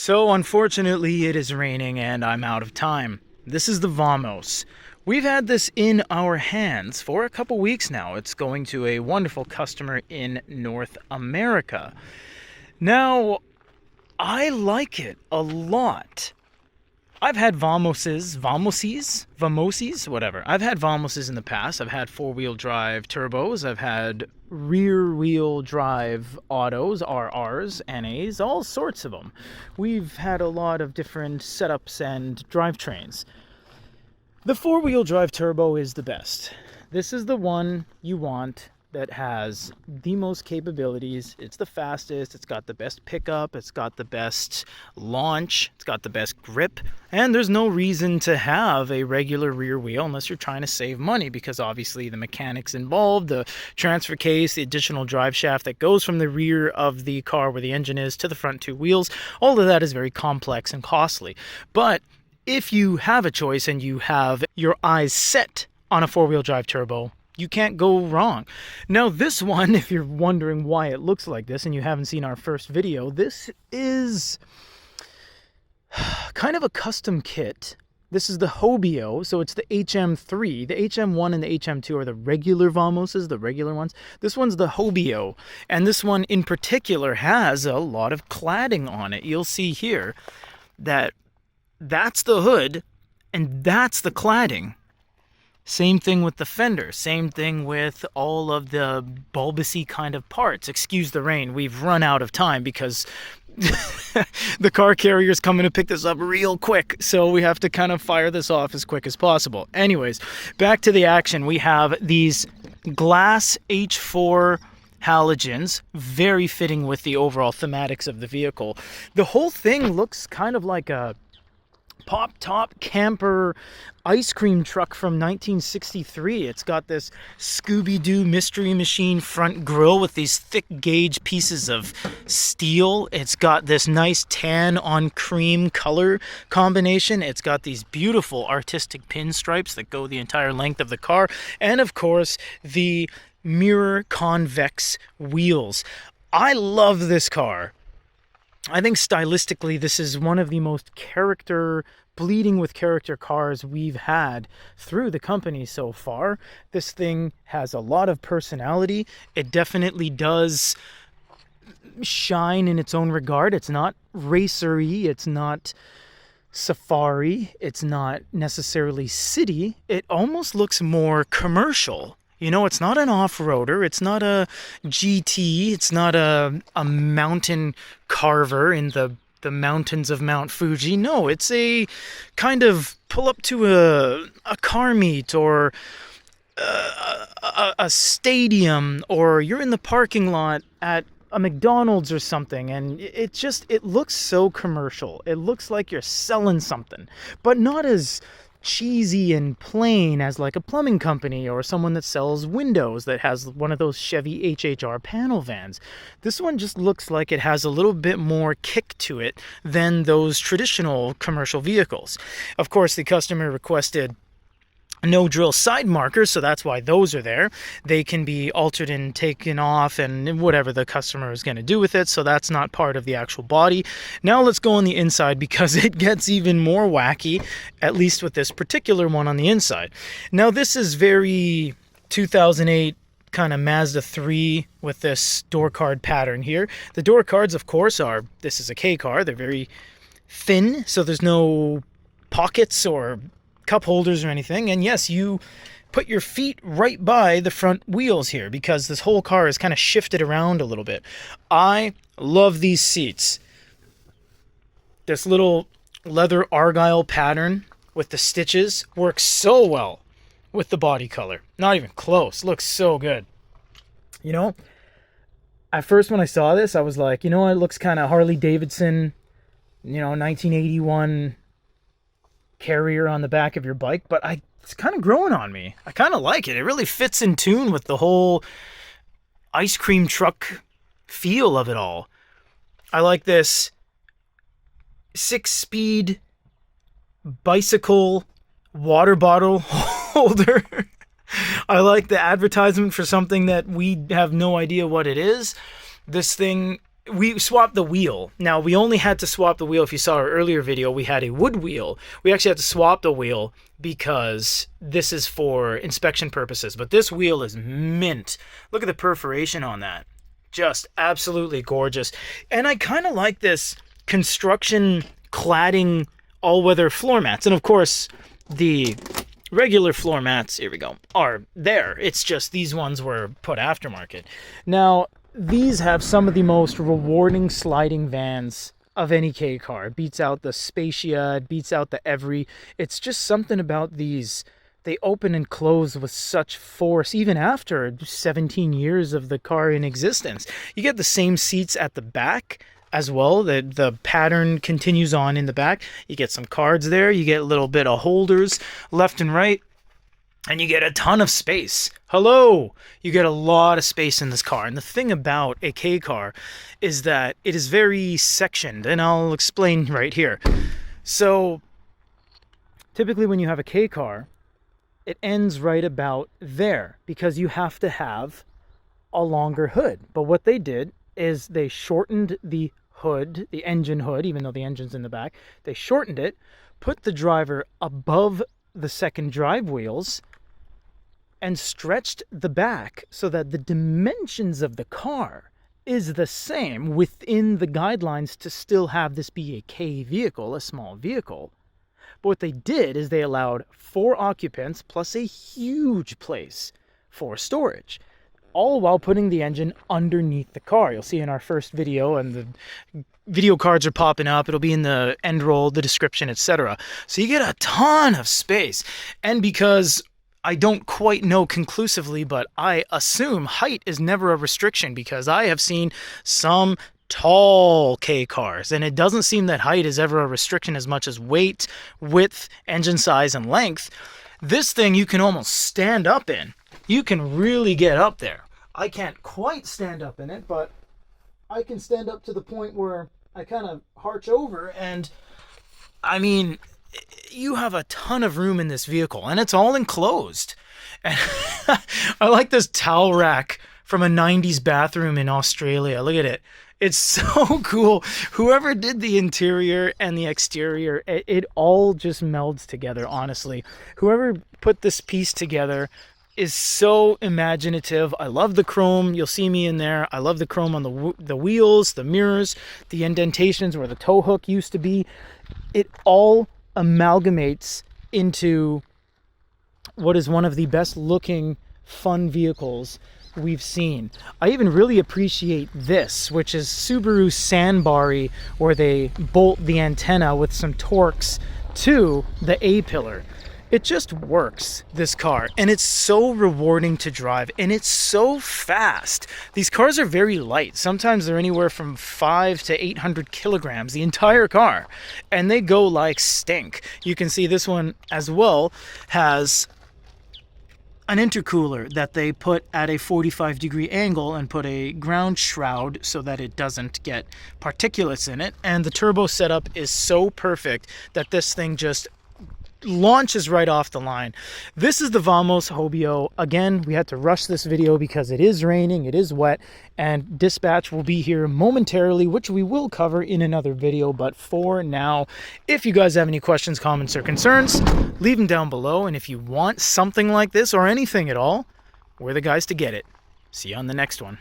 So unfortunately it is raining and I'm out of time. This is the Vamos. We've had this in our hands for a couple weeks now. It's going to a wonderful customer in North America. Now, I like it a lot. I've had Vamoses, whatever. I've had Vamoses in the past. I've had four-wheel drive turbos. I've had rear-wheel drive autos, RRs, NAs, all sorts of them. We've had a lot of different setups and drivetrains. The four-wheel drive turbo is the best. This is the one you want that has the most capabilities. It's the fastest, it's got the best pickup, it's got the best launch, it's got the best grip, and there's no reason to have a regular rear wheel unless you're trying to save money, because obviously the mechanics involved, the transfer case, the additional drive shaft that goes from the rear of the car where the engine is to the front two wheels, all of that is very complex and costly. But if you have a choice and you have your eyes set on a four-wheel drive turbo, you can't go wrong. Now this one, if you're wondering why it looks like this and you haven't seen our first video, this is kind of a custom kit. This is the Hobio, so it's the HM3. The HM1 and the HM2 are the regular Vamoses, the regular ones. This one's the Hobio, and this one in particular has a lot of cladding on it. You'll see here that that's the hood and that's the cladding. Same thing with the fender, same thing with all of the bulbousy kind of parts. Excuse the rain, we've run out of time because the car carrier's coming to pick this up real quick, so we have to kind of fire this off as quick as possible. Anyways, back to the action. We have these glass H4 halogens, very fitting with the overall thematics of the vehicle. The whole thing looks kind of like a pop-top camper ice cream truck from 1963. It's got this Scooby-Doo Mystery Machine front grille with these thick gauge pieces of steel. It's got this nice tan on cream color combination. It's got these beautiful artistic pinstripes that go the entire length of the car. And of course, the mirror convex wheels. I love this car. I think stylistically this is one of the most bleeding with character cars we've had through the company so far. This thing has a lot of personality. It definitely does shine in its own regard. It's not racery, it's not safari, it's not necessarily city. It almost looks more commercial. You know, it's not an off-roader, it's not a GT, it's not a mountain carver in the mountains of Mount Fuji. No, it's a kind of pull up to a car meet or a stadium, or you're in the parking lot at a McDonald's or something, and it looks so commercial. It looks like you're selling something, but not as cheesy and plain as like a plumbing company or someone that sells windows that has one of those Chevy HHR panel vans. This one just looks like it has a little bit more kick to it than those traditional commercial vehicles. Of course, the customer requested no drill side markers, so that's why those are there. They can be altered and taken off and whatever the customer is going to do with it, so that's not part of the actual body. Now let's go on the inside because it gets even more wacky, at least with this particular one on the inside. Now this is very 2008 kind of Mazda 3 with this door card pattern here. The door cards, of course, this is a K car. They're very thin, so there's no pockets or cup holders or anything. And yes, you put your feet right by the front wheels here because this whole car is kind of shifted around a little bit. I love these seats. This little leather argyle pattern with the stitches works so well with the body color. Not even close. Looks so good. You know, at first when I saw this, I was like, you know what, it looks kind of Harley Davidson, 1981 carrier on the back of your bike, but it's kind of growing on me. I kind of like it. It really fits in tune with the whole ice cream truck feel of it all. I like this 6-speed bicycle water bottle holder. I like the advertisement for something that we have no idea what it is. This thing we swapped the wheel. Now, we only had to swap the wheel. If you saw our earlier video, we had a wood wheel. We actually had to swap the wheel because this is for inspection purposes. But this wheel is mint. Look at the perforation on that. Just absolutely gorgeous. And I kind of like this construction cladding all-weather floor mats. And of course, the regular floor mats, here we go, are there. It's just these ones were put aftermarket. Now, these have some of the most rewarding sliding vans of any K car. It beats out the Spacia, it beats out the Every. It's just something about these. They open and close with such force, even after 17 years of the car in existence. You get the same seats at the back as well. The pattern continues on in the back. You get some cards there. You get a little bit of holders left and right. And you get a ton of space. Hello! You get a lot of space in this car. And the thing about a K car is that it is very sectioned. And I'll explain right here. So, typically when you have a K car, it ends right about there because you have to have a longer hood. But what they did is they shortened the hood, the engine hood, even though the engine's in the back. They shortened it, put the driver above the second drive wheels, and stretched the back so that the dimensions of the car is the same within the guidelines to still have this be a K vehicle, a small vehicle. But what they did is they allowed 4 occupants plus a huge place for storage, all while putting the engine underneath the car. You'll see in our first video, and the video cards are popping up. It'll be in the end roll, the description, etc. So you get a ton of space. And because I don't quite know conclusively, but I assume height is never a restriction, because I have seen some tall K cars, and it doesn't seem that height is ever a restriction as much as weight, width, engine size, and length. This thing you can almost stand up in. You can really get up there. I can't quite stand up in it, but I can stand up to the point where I kind of arch over, and I mean, you have a ton of room in this vehicle, and it's all enclosed. And I like this towel rack from a 90s bathroom in Australia. Look at it. It's so cool. Whoever did the interior and the exterior, it all just melds together, honestly. Whoever put this piece together is so imaginative. I love the chrome. You'll see me in there. I love the chrome on the wheels, the mirrors, the indentations where the tow hook used to be. It all amalgamates into what is one of the best looking fun vehicles we've seen. I even really appreciate this, which is Subaru Sandbari, where they bolt the antenna with some Torx to the A-pillar. It just works, this car, and it's so rewarding to drive, and it's so fast. These cars are very light. Sometimes they're anywhere from 5 to 800 kilograms, the entire car, and they go like stink. You can see this one as well has an intercooler that they put at a 45-degree angle and put a ground shroud so that it doesn't get particulates in it. And the turbo setup is so perfect that this thing just launches right off the line. This is the Vamos Hobio. Again, we had to rush this video because it is raining, it is wet, and dispatch will be here momentarily, which we will cover in another video. But for now, if you guys have any questions, comments, or concerns, leave them down below. And if you want something like this or anything at all, we're the guys to get it. See you on the next one.